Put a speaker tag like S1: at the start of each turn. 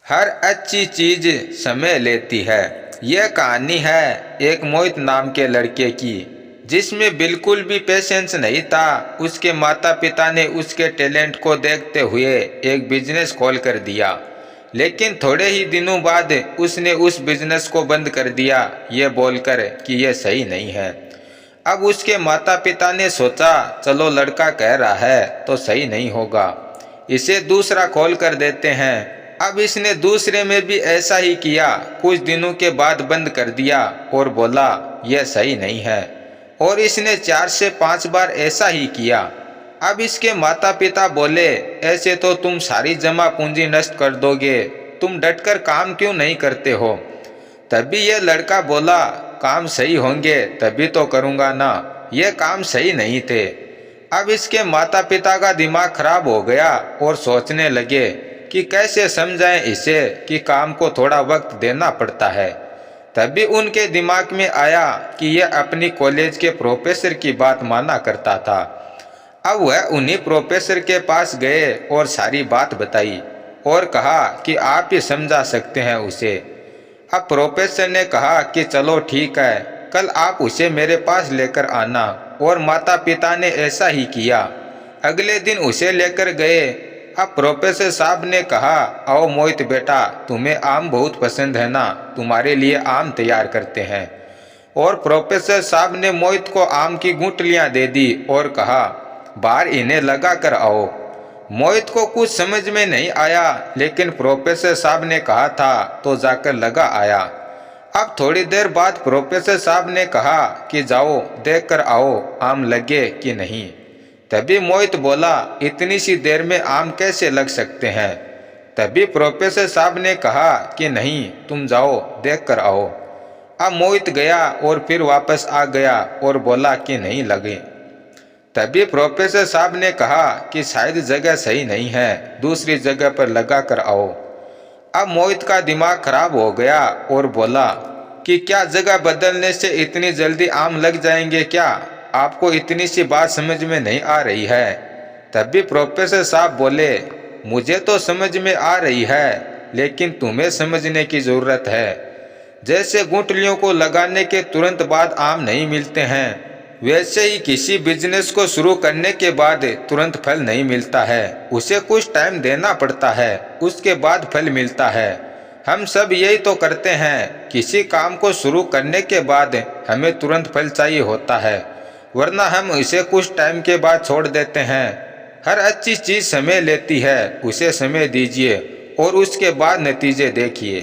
S1: हर अच्छी चीज समय लेती है। यह कहानी है एक मोहित नाम के लड़के की, जिसमें बिल्कुल भी पेशेंस नहीं था। उसके माता पिता ने उसके टैलेंट को देखते हुए एक बिजनेस खोल कर दिया, लेकिन थोड़े ही दिनों बाद उसने उस बिजनेस को बंद कर दिया, ये बोलकर कि यह सही नहीं है। अब उसके माता पिता ने सोचा, चलो लड़का कह रहा है तो सही नहीं होगा, इसे दूसरा खोल कर देते हैं। अब इसने दूसरे में भी ऐसा ही किया। कुछ दिनों के बाद बंद कर दिया और बोला यह सही नहीं है, और इसने 4 से 5 बार ऐसा ही किया। अब इसके माता पिता बोले, ऐसे तो तुम सारी जमा पूंजी नष्ट कर दोगे, तुम डटकर काम क्यों नहीं करते हो। तभी यह लड़का बोला, काम सही होंगे तभी तो करूँगा ना, ये काम सही नहीं थे। अब इसके माता पिता का दिमाग खराब हो गया और सोचने लगे कि कैसे समझाएं इसे कि काम को थोड़ा वक्त देना पड़ता है। तभी उनके दिमाग में आया कि यह अपनी कॉलेज के प्रोफेसर की बात माना करता था। अब वह उन्हीं प्रोफेसर के पास गए और सारी बात बताई और कहा कि आप ही समझा सकते हैं उसे। अब प्रोफेसर ने कहा कि चलो ठीक है, कल आप उसे मेरे पास लेकर आना, और माता पिता ने ऐसा ही किया। अगले दिन उसे लेकर गए। अब प्रोफेसर साहब ने कहा, आओ मोहित बेटा, तुम्हें आम बहुत पसंद है ना, तुम्हारे लिए आम तैयार करते हैं। और प्रोफेसर साहब ने मोहित को आम की गुठलियां दे दी और कहा, बाहर इन्हें लगा कर आओ। मोहित को कुछ समझ में नहीं आया, लेकिन प्रोफेसर साहब ने कहा था तो जाकर लगा आया। अब थोड़ी देर बाद प्रोफेसर साहब ने कहा कि जाओ देख कर आओ आम लगे कि नहीं। तभी मोहित बोला, इतनी सी देर में आम कैसे लग सकते हैं। तभी प्रोफेसर साहब ने कहा कि नहीं, तुम जाओ देख कर आओ। अब मोहित गया और फिर वापस आ गया और बोला कि नहीं लगे। तभी प्रोफेसर साहब ने कहा कि शायद जगह सही नहीं है, दूसरी जगह पर लगा कर आओ। अब मोहित का दिमाग खराब हो गया और बोला कि क्या जगह बदलने से इतनी जल्दी आम लग जाएंगे क्या, आपको इतनी सी बात समझ में नहीं आ रही है। तभी प्रोफेसर साहब बोले, मुझे तो समझ में आ रही है, लेकिन तुम्हें समझने की ज़रूरत है। जैसे गुठलियों को लगाने के तुरंत बाद आम नहीं मिलते हैं, वैसे ही किसी बिजनेस को शुरू करने के बाद तुरंत फल नहीं मिलता है, उसे कुछ टाइम देना पड़ता है, उसके बाद फल मिलता है। हम सब यही तो करते हैं, किसी काम को शुरू करने के बाद हमें तुरंत फल चाहिए होता है, वरना हम इसे कुछ टाइम के बाद छोड़ देते हैं। हर अच्छी चीज़ समय लेती है, उसे समय दीजिए और उसके बाद नतीजे देखिए।